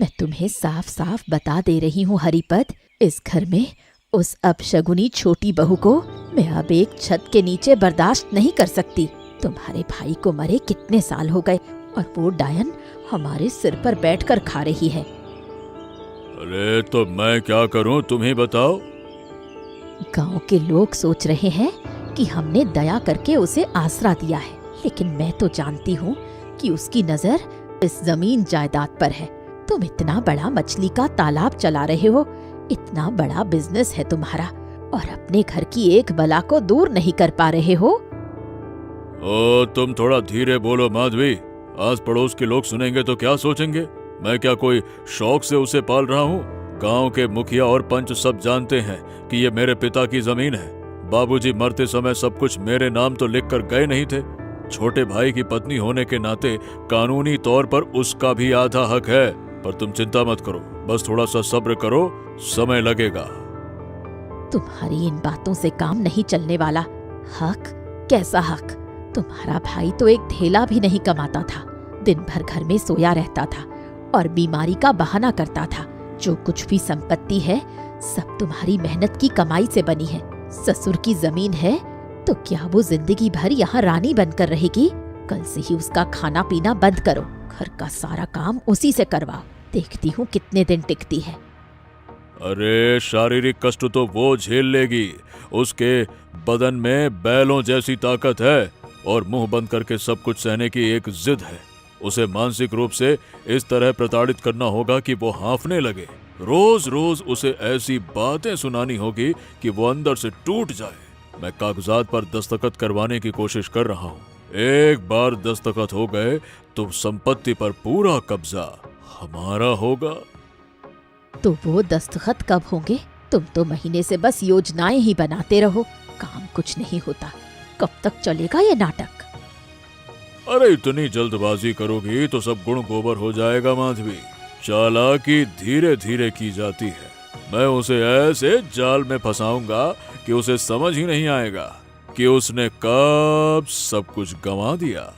मैं तुम्हें साफ साफ बता दे रही हूँ हरिपद, इस घर में उस अपशगुनी छोटी बहू को मैं अब एक छत के नीचे बर्दाश्त नहीं कर सकती। तुम्हारे भाई को मरे कितने साल हो गए और वो डायन हमारे सिर पर बैठकर खा रही है। अरे तो मैं क्या करूं, तुम ही बताओ। गांव के लोग सोच रहे हैं कि हमने दया करके उसे आसरा दिया है, लेकिन मैं तो जानती हूँ कि उसकी नजर इस जमीन जायदाद पर है। तुम इतना बड़ा मछली का तालाब चला रहे हो, इतना बड़ा बिजनेस है तुम्हारा, और अपने घर की एक बला को दूर नहीं कर पा रहे हो। ओ तुम थोड़ा धीरे बोलो माधवी, आस पड़ोस के लोग सुनेंगे तो क्या सोचेंगे। मैं क्या कोई शौक से उसे पाल रहा हूँ। गांव के मुखिया और पंच सब जानते हैं कि ये मेरे पिता की जमीन है। बाबूजी मरते समय सब कुछ मेरे नाम तो लिख कर गए नहीं थे। छोटे भाई की पत्नी होने के नाते कानूनी तौर पर उसका भी आधा हक है। पर तुम चिंता मत करो, बस थोड़ा सा सब्र करो, समय लगेगा। तुम्हारी इन बातों से काम नहीं चलने वाला। हक? कैसा हक? तुम्हारा भाई तो एक ढेला भी नहीं कमाता था, दिन भर घर में सोया रहता था और बीमारी का बहाना करता था। जो कुछ भी संपत्ति है सब तुम्हारी मेहनत की कमाई से बनी है। ससुर की जमीन है तो क्या वो जिंदगी भर यहाँ रानी बनकर रहेगी? कल से ही उसका खाना पीना बंद करो, घर का सारा काम उसी से करवाओ। देखती हूँ कितने दिन टिकती है। अरे शारीरिक कष्ट तो वो झेल लेगी, उसके बदन में बैलों जैसी ताकत है और मुंह बंद करके सब कुछ सहने की एक जिद है। उसे मानसिक रूप से इस तरह प्रताड़ित करना होगा कि वो हांफने लगे। रोज रोज उसे ऐसी बातें सुनानी होगी कि वो अंदर से टूट जाए। मैं कागजात पर दस्तखत करवाने की कोशिश कर रहा हूँ। एक बार दस्तखत हो गए तो संपत्ति पर पूरा कब्जा हमारा होगा। तो वो दस्तखत कब होंगे? तुम तो महीने से बस योजनाएं ही बनाते रहो, काम कुछ नहीं होता। कब तक चलेगा ये नाटक? अरे इतनी जल्दबाजी करोगी तो सब गुण गोबर हो जाएगा माधवी। चालाकी धीरे धीरे की जाती है। मैं उसे ऐसे जाल में फंसाऊंगा कि उसे समझ ही नहीं आएगा कि उसने कब सब कुछ गंवा दिया।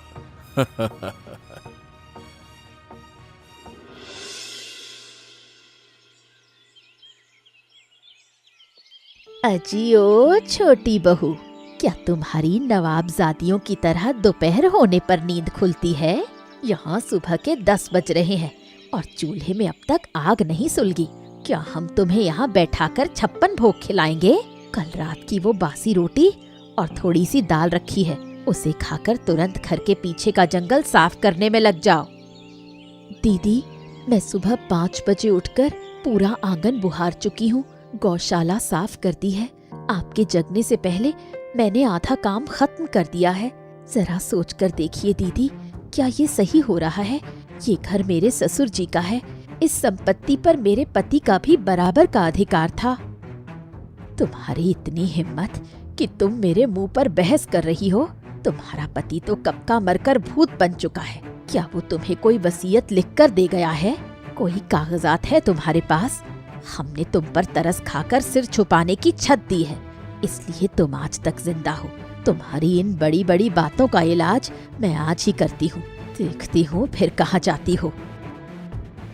अजियो छोटी बहू, क्या तुम्हारी नवाबजादियों की तरह दोपहर होने पर नींद खुलती है? यहाँ सुबह के 10 बज रहे हैं और चूल्हे में अब तक आग नहीं सुलगी। क्या हम तुम्हें यहाँ बैठाकर 56 भोग खिलाएंगे? कल रात की वो बासी रोटी और थोड़ी सी दाल रखी है, उसे खाकर तुरंत घर के पीछे का जंगल साफ करने में लग जाओ। दीदी, मैं सुबह 5 बजे उठकर पूरा आंगन बुहार चुकी हूँ, गौशाला साफ कर दी है। आपके जगने से पहले मैंने आधा काम खत्म कर दिया है। जरा सोच कर देखिए दीदी, क्या ये सही हो रहा है? ये घर मेरे ससुर जी का है, इस संपत्ति पर मेरे पति का भी बराबर का अधिकार था। तुम्हारी इतनी हिम्मत कि तुम मेरे मुंह पर बहस कर रही हो? तुम्हारा पति तो कब का मरकर भूत बन चुका है। क्या वो तुम्हें कोई वसीयत लिख कर दे गया है? कोई कागजात है तुम्हारे पास? हमने तुम पर तरस खाकर सिर छुपाने की छत दी है, इसलिए तुम आज तक जिंदा हो। तुम्हारी इन बड़ी बड़ी बातों का इलाज मैं आज ही करती हूँ, देखती हूँ फिर कहाँ जाती हो।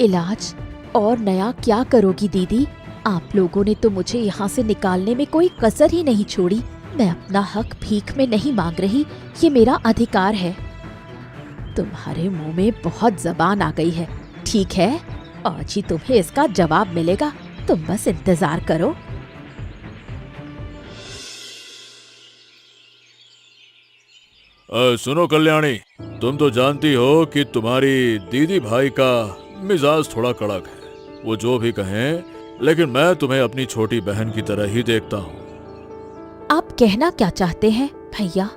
इलाज? और नया क्या करोगी दीदी? आप लोगों ने तो मुझे यहाँ से निकालने में कोई कसर ही नहीं छोड़ी। मैं अपना हक भीख में नहीं मांग रही, ये मेरा अधिकार है। तुम्हारे मुंह में बहुत जबान आ गई है। ठीक है, आज ही तुम्हें इसका जवाब मिलेगा, तुम बस इंतजार करो। सुनो कल्याणी, तुम तो जानती हो कि तुम्हारी दीदी भाई का मिजाज थोड़ा कड़क है। वो जो भी कहें, लेकिन मैं तुम्हें अपनी छोटी बहन की तरह ही देखता हूँ। आप कहना क्या चाहते हैं भैया?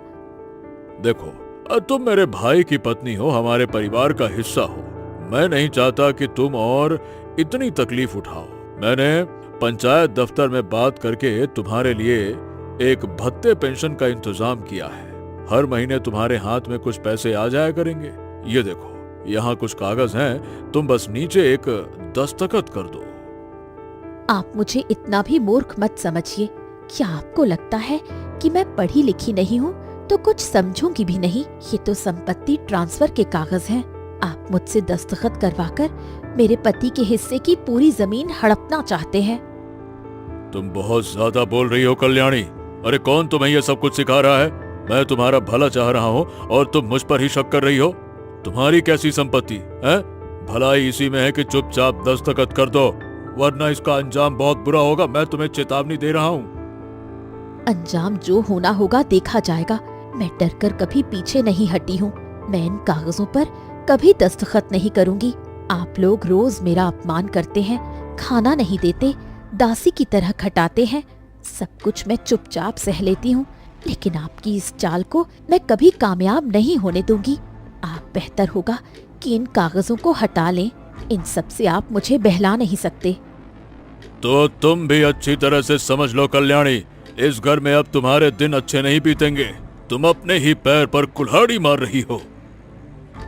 देखो, तुम मेरे भाई की पत्नी हो, हमारे परिवार का हिस्सा हो। मैं नहीं चाहता कि तुम और इतनी तकलीफ उठाओ। मैंने पंचायत दफ्तर में बात करके तुम्हारे लिए एक भत्ते पेंशन का इंतजाम किया है। हर महीने तुम्हारे हाथ में कुछ पैसे आ जाया करेंगे। ये देखो, यहाँ कुछ कागज हैं, तुम बस नीचे एक दस्तखत कर दो। आप मुझे इतना भी मूर्ख मत समझिए। क्या आपको लगता है कि मैं पढ़ी लिखी नहीं हूँ तो कुछ समझूंगी भी नहीं? ये तो संपत्ति ट्रांसफर के कागज हैं। आप मुझसे दस्तखत करवाकर मेरे पति के हिस्से की पूरी जमीन हड़पना चाहते हैं। तुम बहुत ज्यादा बोल रही हो कल्याणी। अरे कौन तुम्हें ये सब कुछ सिखा रहा है? मैं तुम्हारा भला चाह रहा हूँ और तुम मुझ पर ही शक कर रही हो। तुम्हारी कैसी संपत्ति है? भलाई इसी में है कि चुपचाप दस्तखत कर दो, वरना इसका अंजाम बहुत बुरा होगा। मैं तुम्हें चेतावनी दे रहा हूँ। अंजाम जो होना होगा देखा जाएगा। मैं डर कर कभी पीछे नहीं हटी हूँ। मैं इन कागजों पर कभी दस्तखत नहीं करूंगी। आप लोग रोज मेरा अपमान करते हैं, खाना नहीं देते, दासी की तरह खटाते हैं। सब कुछ मैं चुपचाप सह लेती हूँ, लेकिन आपकी इस चाल को मैं कभी कामयाब नहीं होने दूंगी। आप बेहतर होगा कि इन कागजों को हटा लें। इन सब से आप मुझे बहला नहीं सकते। तो तुम भी अच्छी तरह से समझ लो कल्याणी, इस घर में अब तुम्हारे दिन अच्छे नहीं बीतेंगे। तुम अपने ही पैर पर कुल्हाड़ी मार रही हो।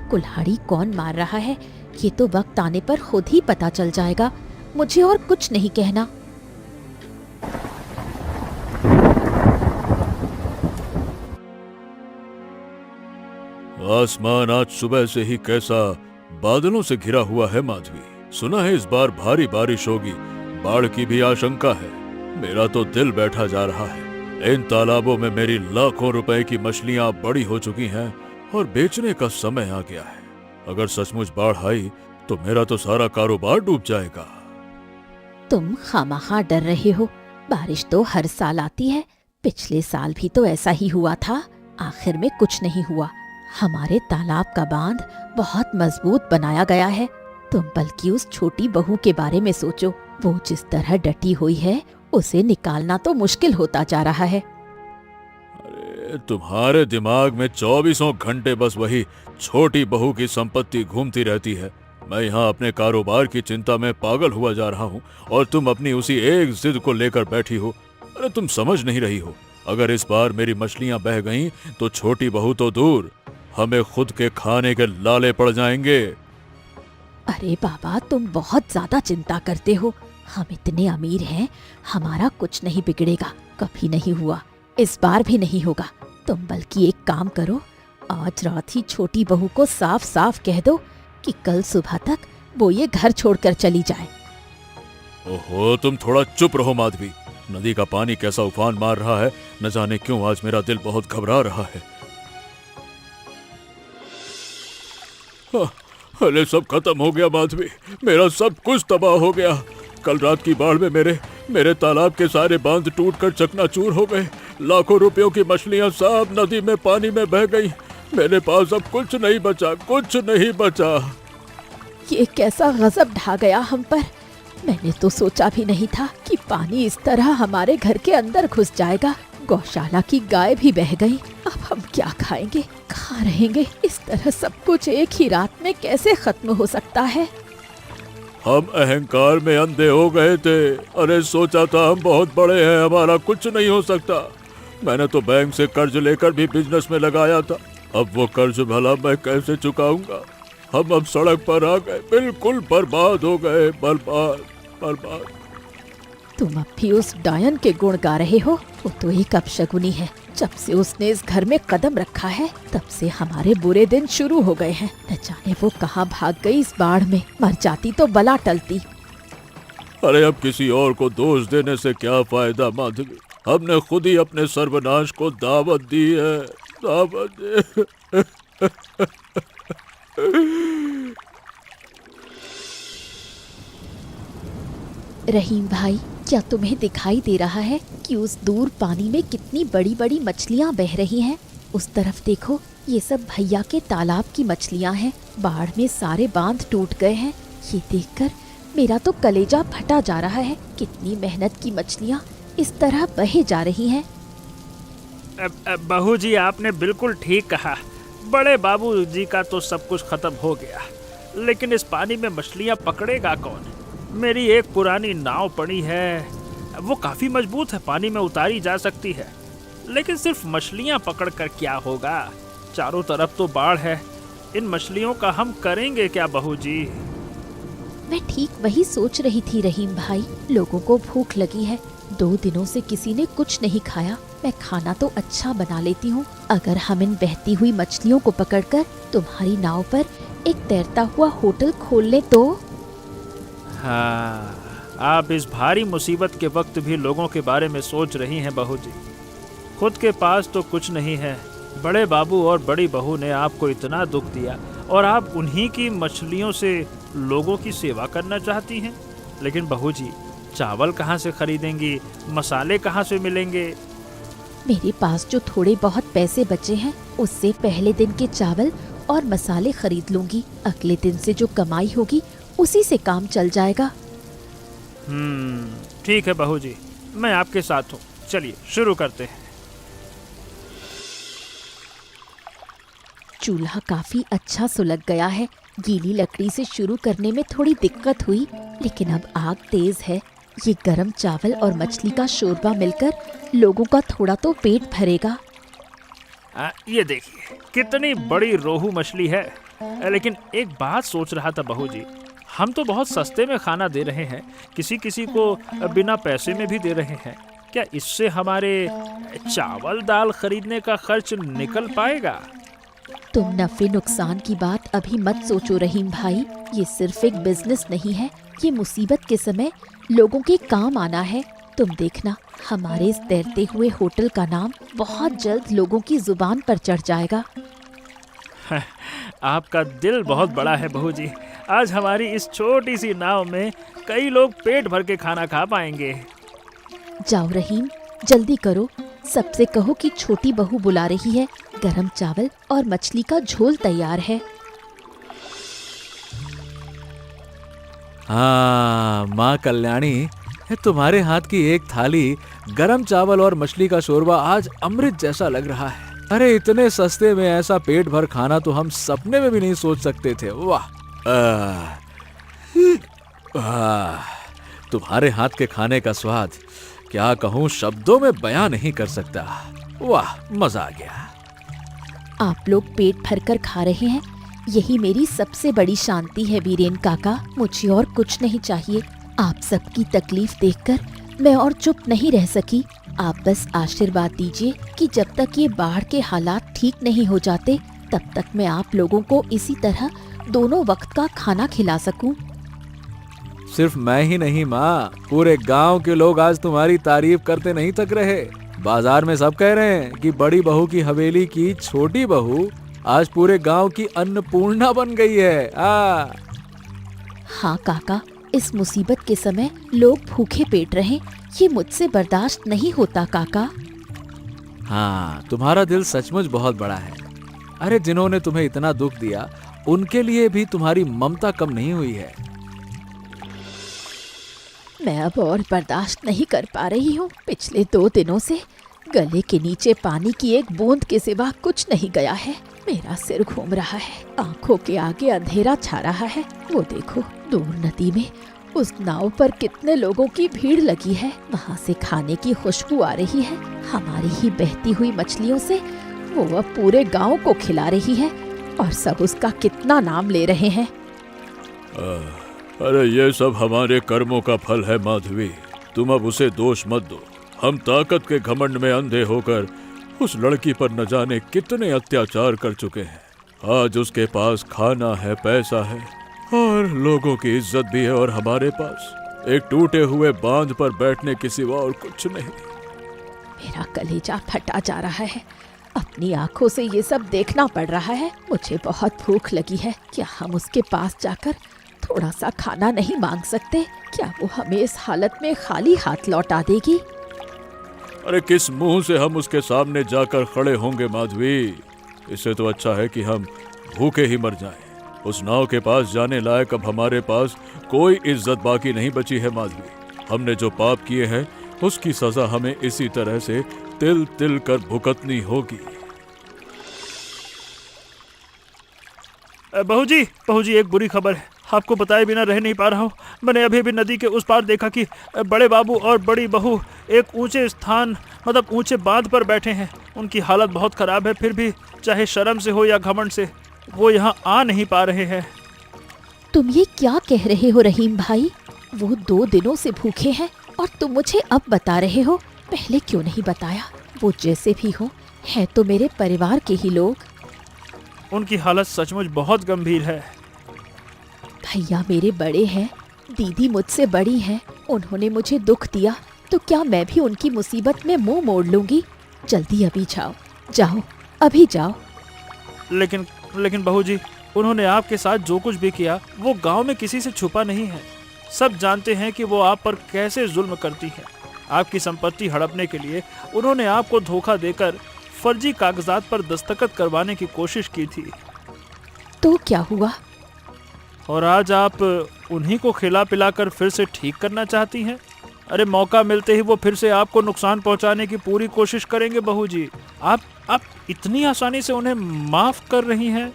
कुल्हाड़ी कौन मार रहा है ये तो वक्त आने पर खुद ही पता चल जाएगा। मुझे और कुछ नहीं कहना। आसमान आज सुबह से ही कैसा बादलों से घिरा हुआ है माधवी। सुना है इस बार भारी बारिश होगी, बाढ़ की भी आशंका है। मेरा तो दिल बैठा जा रहा है। इन तालाबों में मेरी लाखों रुपए की मछलियां बड़ी हो चुकी हैं और बेचने का समय आ गया है। अगर सचमुच बाढ़ आई तो मेरा तो सारा कारोबार डूब जाएगा। तुम खामखा डर रहे हो। बारिश तो हर साल आती है। पिछले साल भी तो ऐसा ही हुआ था। आखिर में कुछ नहीं हुआ। हमारे तालाब का बांध बहुत मजबूत बनाया गया है। तुम बल्कि उस छोटी बहू के बारे में सोचो। वो जिस तरह डटी हुई है, उसे निकालना तो मुश्किल होता जा रहा है। अरे तुम्हारे दिमाग में 24 घंटे बस वही छोटी बहू की संपत्ति घूमती रहती है। मैं यहाँ अपने कारोबार की चिंता में पागल हुआ जा रहा हूँ और तुम अपनी उसी एक जिद को लेकर बैठी हो। अरे तुम समझ नहीं रही हो, अगर इस बार मेरी मछलियाँ बह गईं तो छोटी बहू तो दूर, हमें खुद के खाने के लाले पड़ जाएंगे। अरे बाबा, तुम बहुत ज्यादा चिंता करते हो। हम इतने अमीर हैं, हमारा कुछ नहीं बिगड़ेगा। कभी नहीं हुआ, इस बार भी नहीं होगा। तुम बल्कि एक काम करो, आज रात ही छोटी बहू को साफ साफ कह दो कि कल सुबह तक वो ये घर छोड़कर चली जाए। ओहो, तुम थोड़ा चुप रहो माधवी। नदी का पानी कैसा उफान मार रहा है, न जाने क्यों आज मेरा दिल बहुत घबरा रहा है। अरे सब खत्म हो गया माधवी, मेरा सब कुछ तबाह हो गया। कल रात की बाढ़ में मेरे तालाब के सारे बांध टूटकर चकनाचूर हो गए। लाखों रुपयों की मछलियां सब नदी में पानी में बह गई। मेरे पास अब कुछ नहीं बचा, कुछ नहीं बचा। ये कैसा गजब ढा गया हम पर। मैंने तो सोचा भी नहीं था कि पानी इस तरह हमारे घर के अंदर घुस जाएगा। गौशाला की गाय भी बह गई। अब हम क्या खाएंगे, कहाँ रहेंगे? इस तरह सब कुछ एक ही रात में कैसे खत्म हो सकता है? हम अहंकार में अंधे हो गए थे। अरे सोचा था हम बहुत बड़े हैं, हमारा कुछ नहीं हो सकता। मैंने तो बैंक से कर्ज लेकर भी बिजनेस में लगाया था। अब वो कर्ज भला मैं कैसे चुकाऊंगा? हम अब सड़क पर आ गए, बिल्कुल बर्बाद हो गए, बर्बाद बर्बाद। तुम अब भी उस डायन के गुण गा रहे हो। वो तो एक अपशगुनी है। जब से उसने इस घर में कदम रखा है, तब से हमारे बुरे दिन शुरू हो गए हैं। न जाने वो कहाँ भाग गई इस बाढ़ में। मर जाती तो बला टलती। अरे अब किसी और को दोष देने से क्या फायदा माधवी? हमने खुद ही अपने सर्वनाश को दावत दी है, दावत दी। रहीम भाई, क्या तुम्हें दिखाई दे रहा है कि उस दूर पानी में कितनी बड़ी बड़ी मछलियां बह रही हैं? उस तरफ देखो, ये सब भैया के तालाब की मछलियां हैं। बाढ़ में सारे बांध टूट गए हैं। ये देखकर मेरा तो कलेजा फटा जा रहा है। कितनी मेहनत की मछलियां इस तरह बहे जा रही हैं। बहू जी, आपने बिल्कुल ठीक कहा। बड़े बाबू जी का तो सब कुछ खत्म हो गया, लेकिन इस पानी में मछलियां पकड़ेगा कौन? मेरी एक पुरानी नाव पड़ी है, वो काफी मजबूत है, पानी में उतारी जा सकती है। लेकिन सिर्फ मछलियां पकड़कर क्या होगा? चारों तरफ तो बाढ़ है। इन मछलियों का हम करेंगे क्या बहू जी? मैं ठीक वही सोच रही थी रहीम भाई। लोगों को भूख लगी है। 2 दिनों से किसी ने कुछ नहीं खाया। मैं खाना तो अच्छा बना लेती हूँ। अगर हम इन बहती हुई मछलियों को पकड़कर तुम्हारी नाव पर एक तैरता हुआ होटल खोल ले तो? हाँ, आप इस भारी मुसीबत के वक्त भी लोगों के बारे में सोच रही हैं बहू जी। खुद के पास तो कुछ नहीं है, बड़े बाबू और बड़ी बहू ने आपको इतना दुख दिया और आप उन्हीं की मछलियों से लोगों की सेवा करना चाहती हैं। लेकिन बहू जी, चावल कहाँ से खरीदेंगी, मसाले कहाँ से मिलेंगे? मेरे पास जो थोड़े बहुत पैसे बचे हैं उससे पहले दिन के चावल और मसाले खरीद लूंगी। अगले दिन से जो कमाई होगी उसी से काम चल जाएगा। ठीक है बहू जी, मैं आपके साथ हूँ। चलिए शुरू करते हैं। चूल्हा काफी अच्छा सुलग गया है। गीली लकड़ी से शुरू करने में थोड़ी दिक्कत हुई, लेकिन अब आग तेज है। ये गरम चावल और मछली का शोरबा मिलकर लोगों का थोड़ा तो पेट भरेगा। ये देखिए कितनी बड़ी रोहू मछली है। लेकिन एक बात सोच रहा था बहू जी, हम तो बहुत सस्ते में खाना दे रहे हैं, किसी किसी को बिना पैसे में भी दे रहे हैं। क्या इससे हमारे चावल दाल खरीदने का खर्च निकल पाएगा? तुम नफे नुकसान की बात अभी मत सोचो रहीम भाई। ये सिर्फ एक बिजनेस नहीं है, ये मुसीबत के समय लोगों के काम आना है। तुम देखना, हमारे इस तैरते हुए होटल का नाम बहुत जल्द लोगों की जुबान पर चढ़ जाएगा। आपका दिल बहुत बड़ा है बहू जी। आज हमारी इस छोटी सी नाव में कई लोग पेट भर के खाना खा पाएंगे। जाओ रहीम, जल्दी करो, सबसे कहो कि छोटी बहू बुला रही है। गरम चावल और मछली का झोल तैयार है। हाँ माँ कल्याणी, तुम्हारे हाथ की एक थाली गरम चावल और मछली का शोरबा आज अमृत जैसा लग रहा है। अरे इतने सस्ते में ऐसा पेट भर खाना तो हम सपने में भी नहीं सोच सकते थे। वाह, तुम्हारे हाथ के खाने का स्वाद क्या कहूँ, शब्दों में बयां नहीं कर सकता। वाह, मजा आ गया। आप लोग पेट भरकर खा रहे हैं, यही मेरी सबसे बड़ी शांति है वीरेन काका। मुझे और कुछ नहीं चाहिए। आप सबकी तकलीफ देखकर मैं और चुप नहीं रह सकी। आप बस आशीर्वाद दीजिए कि जब तक ये बाढ़ के हालात ठीक नहीं हो जाते तब तक मैं आप लोगों को इसी तरह दोनों वक्त का खाना खिला सकूं। सिर्फ मैं ही नहीं माँ, पूरे गांव के लोग आज तुम्हारी तारीफ करते नहीं थक रहे। बाजार में सब कह रहे हैं कि बड़ी बहू की हवेली की छोटी बहू आज पूरे गांव की अन्नपूर्णा बन गई है। हाँ काका, इस मुसीबत के समय लोग भूखे पेट रहें, ये मुझसे बर्दाश्त नहीं होता काका। हाँ, तुम्हारा दिल सचमुच बहुत बड़ा है। अरे जिन्होंने तुम्हें इतना दुख दिया उनके लिए भी तुम्हारी ममता कम नहीं हुई है। मैं अब और बर्दाश्त नहीं कर पा रही हूँ। पिछले 2 दिनों से गले के नीचे पानी की एक बूंद के सिवा कुछ नहीं गया है। मेरा सिर घूम रहा है, आंखों के आगे अंधेरा छा रहा है। वो देखो, दूर नदी में उस नाव पर कितने लोगों की भीड़ लगी है। वहाँ से खाने की खुशबू आ रही है। हमारी ही बहती हुई मछलियों से वो अब पूरे गांव को खिला रही है और सब उसका कितना नाम ले रहे हैं। अरे ये सब हमारे कर्मों का फल है माधवी, तुम अब उसे दोष मत दो। हम ताकत के घमंड में अंधे होकर उस लड़की पर न जाने कितने अत्याचार कर चुके हैं। आज उसके पास खाना है, पैसा है और लोगों की इज्जत भी है, और हमारे पास एक टूटे हुए बांध पर बैठने के सिवा और कुछ नहीं। मेरा कलेजा फटा जा रहा है। अपनी आंखों से ये सब देखना पड़ रहा है। मुझे बहुत भूख लगी है। क्या हम उसके पास जाकर थोड़ा सा खाना नहीं मांग सकते? क्या वो हमें इस हालत में खाली हाथ लौटा देगी? अरे किस मुंह से हम उसके सामने जाकर खड़े होंगे माधवी? इससे तो अच्छा है कि हम भूखे ही मर जाएं। उस नाव के पास जाने लायक अब हमारे पास कोई इज्जत बाकी नहीं बची है माधवी। हमने जो पाप किए हैं उसकी सजा हमें इसी तरह से तिल तिल कर भुगतनी होगी। बहू जी एक बुरी खबर है। आपको बताए बिना रह नहीं पा रहा हूँ। मैंने अभी भी नदी के उस पार देखा कि बड़े बाबू और बड़ी बहू एक ऊंचे स्थान मतलब ऊंचे बांध पर बैठे हैं। उनकी हालत बहुत ख़राब है, फिर भी चाहे शर्म से हो या घमंड से वो यहाँ आ नहीं पा रहे हैं। तुम ये क्या कह रहे हो रहीम भाई? वो 2 दिनों से भूखे हैं और तुम मुझे अब बता रहे हो? पहले क्यों नहीं बताया? वो जैसे भी हो है तो मेरे परिवार के ही लोग। उनकी हालत सचमुच बहुत गंभीर है। भैया मेरे बड़े हैं, दीदी मुझसे बड़ी हैं, उन्होंने मुझे दुख दिया तो क्या मैं भी उनकी मुसीबत में मुंह मोड़ लूंगी? जल्दी अभी जाओ, जाओ, अभी जाओ। लेकिन बहू जी, उन्होंने आपके साथ जो कुछ भी किया वो गांव में किसी से छुपा नहीं है। सब जानते हैं कि वो आप पर कैसे जुल्म करती है। आपकी संपत्ति हड़पने के लिए उन्होंने आपको धोखा देकर फर्जी कागजात पर दस्तखत करवाने की कोशिश की थी। तो क्या हुआ? और आज आप उन्हीं को खिला पिलाकर फिर से ठीक करना चाहती हैं। अरे मौका मिलते ही वो फिर से आपको नुकसान पहुंचाने की पूरी कोशिश करेंगे बहू जी। आप इतनी आसानी से उन्हें माफ कर रही हैं?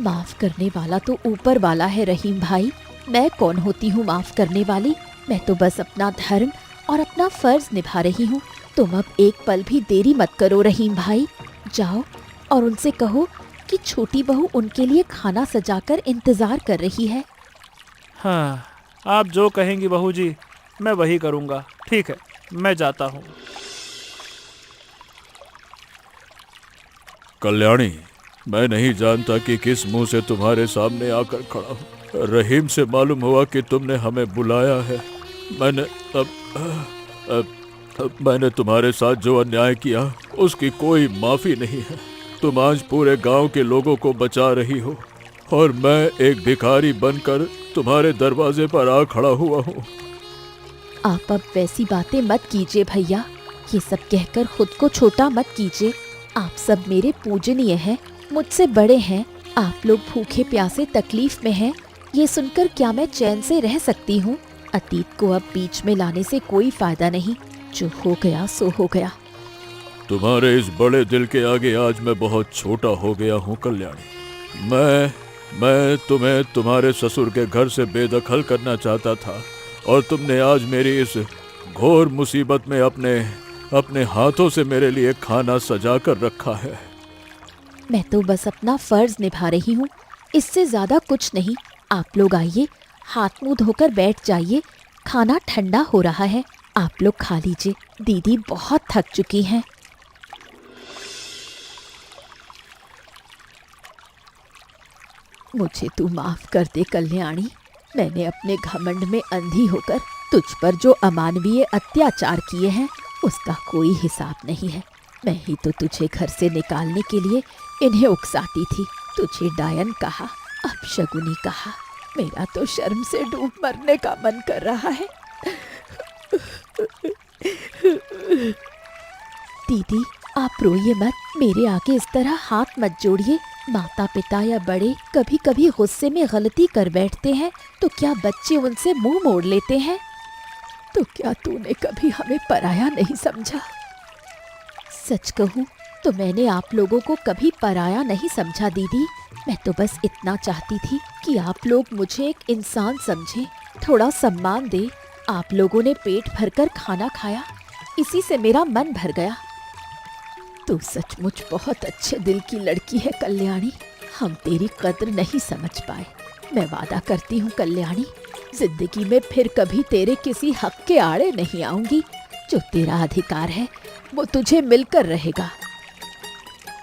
माफ करने वाला तो ऊपर वाला है रहीम भाई, मैं कौन होती हूँ माफ करने वाली? मैं तो बस अपना धर्म और अपना फर्ज निभा रही हूँ। तुम अब एक पल भी देरी मत करो रहीम भाई, जाओ और उनसे कहो कि छोटी बहू उनके लिए खाना सजाकर इंतजार कर रही है। हाँ, आप जो कहेंगी बहू जी, मैं वही करूँगा। ठीक है, मैं जाता हूँ। कल्याणी, मैं नहीं जानता कि किस मुंह से तुम्हारे सामने आकर खड़ा हूँ। रहीम से मालूम हुआ कि तुमने हमें बुलाया है। मैंने तुम्हारे साथ जो अन्याय किया उसकी कोई माफी नहीं है। तुम आज पूरे गांव के लोगों को बचा रही हो और मैं एक भिखारी बनकर तुम्हारे दरवाजे पर आ खड़ा हुआ हूँ। आप अब वैसी बातें मत कीजिए भैया, ये सब कहकर खुद को छोटा मत कीजिए। आप सब मेरे पूजनीय हैं, मुझसे बड़े हैं। आप लोग भूखे प्यासे तकलीफ में हैं, ये सुनकर क्या मैं चैन से रह सकती हूँ? अतीत को अब बीच में लाने से कोई फायदा नहीं, जो हो गया सो हो गया। तुम्हारे इस बड़े दिल के आगे आज मैं बहुत छोटा हो गया हूँ कल्याणी। मैं तुम्हें तुम्हारे ससुर के घर से बेदखल करना चाहता था और तुमने आज मेरी इस घोर मुसीबत में अपने हाथों से मेरे लिए खाना सजा कर रखा है। मैं तो बस अपना फर्ज निभा रही हूँ, इससे ज्यादा कुछ नहीं। आप लोग आइए, हाथ मुंह धोकर बैठ जाइए, खाना ठंडा हो रहा है, आप लोग खा लीजिए। दीदी बहुत थक चुकी हैं। मुझे तू माफ कर दे कल्याणी, मैंने अपने घमंड में अंधी होकर तुझ पर जो अमानवीय अत्याचार किए हैं उसका कोई हिसाब नहीं है। मैं ही तो तुझे घर से निकालने के लिए इन्हें उकसाती थी। तुझे डायन कहा, अपशगुनी कहा, मेरा तो शर्म से डूब मरने का मन कर रहा है। दीदी आप रोइए मत, मेरे आगे इस तरह हाथ मत जोड़िए। माता पिता या बड़े कभी कभी गुस्से में गलती कर बैठते हैं तो क्या बच्चे उनसे मुंह मोड़ लेते हैं? तो क्या तूने कभी हमें पराया नहीं समझा? सच कहूँ तो मैंने आप लोगों को कभी पराया नहीं समझा दीदी। मैं तो बस इतना चाहती थी कि आप लोग मुझे एक इंसान समझें, थोड़ा सम्मान दे। आप लोगों ने पेट भरकर खाना खाया, इसी से मेरा मन भर गया। तू सचमुच बहुत अच्छे दिल की लड़की है कल्याणी, हम तेरी कद्र नहीं समझ पाए। मैं वादा करती हूँ कल्याणी, जिंदगी में फिर कभी तेरे किसी हक के आड़े नहीं आऊंगी। जो तेरा अधिकार है वो तुझे मिलकर रहेगा।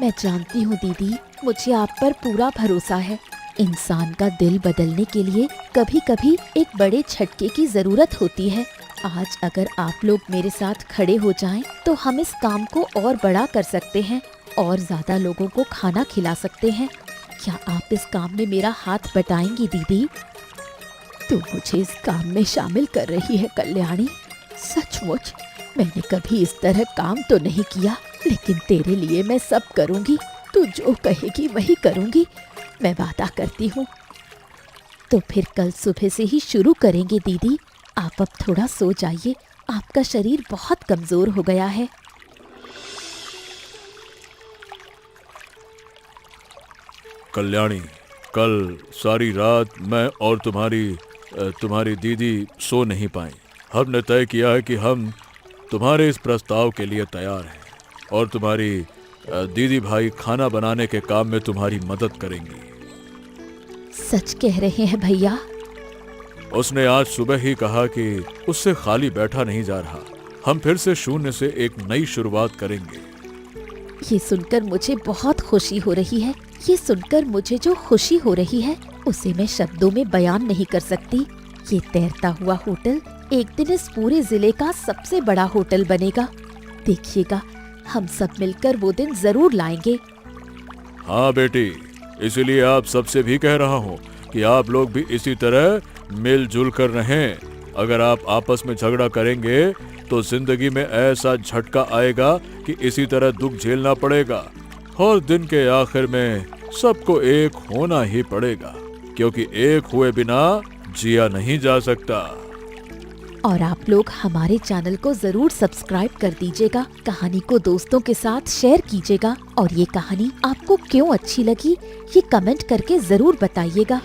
मैं जानती हूँ दीदी, मुझे आप पर पूरा भरोसा है। इंसान का दिल बदलने के लिए कभी कभी एक बड़े झटके की जरूरत होती है। आज अगर आप लोग मेरे साथ खड़े हो जाएं, तो हम इस काम को और बड़ा कर सकते हैं और ज्यादा लोगों को खाना खिला सकते हैं। क्या आप इस काम में मेरा हाथ बटाएंगी दीदी? तू मुझे इस काम में शामिल कर रही है कल्याणी। सचमुच मैंने कभी इस तरह काम तो नहीं किया, लेकिन तेरे लिए मैं सब करूंगी। तू जो कहेगी वही करूंगी, मैं वादा करती हूँ। तो फिर कल सुबह से ही शुरू करेंगे दीदी। आप अब थोड़ा सो जाइए, आपका शरीर बहुत कमजोर हो गया है। कल्याणी, कल सारी रात मैं और तुम्हारी दीदी सो नहीं पाई। हमने तय किया है कि हम तुम्हारे इस प्रस्ताव के लिए तैयार हैं और तुम्हारी दीदी भाई खाना बनाने के काम में तुम्हारी मदद करेंगी। सच कह रहे हैं भैया? उसने आज सुबह ही कहा कि उससे खाली बैठा नहीं जा रहा। हम फिर से शून्य से एक नई शुरुआत करेंगे। ये सुनकर मुझे बहुत खुशी हो रही है। ये सुनकर मुझे जो खुशी हो रही है उसे मैं शब्दों में बयान नहीं कर सकती। ये तैरता हुआ होटल एक दिन इस पूरे जिले का सबसे बड़ा होटल बनेगा। देखिएगा, हम सब मिलकर वो दिन जरूर लाएंगे। हाँ बेटी, इसीलिए आप सबसे भी कह रहा हूँ कि आप लोग भी इसी तरह मिलजुल कर रहें। अगर आप आपस में झगड़ा करेंगे तो जिंदगी में ऐसा झटका आएगा कि इसी तरह दुख झेलना पड़ेगा और दिन के आखिर में सबको एक होना ही पड़ेगा, क्योंकि एक हुए बिना जिया नहीं जा सकता। और आप लोग हमारे चैनल को जरूर सब्सक्राइब कर दीजिएगा, कहानी को दोस्तों के साथ शेयर कीजिएगा और ये कहानी आपको क्यों अच्छी लगी ये कमेंट करके जरूर बताइएगा।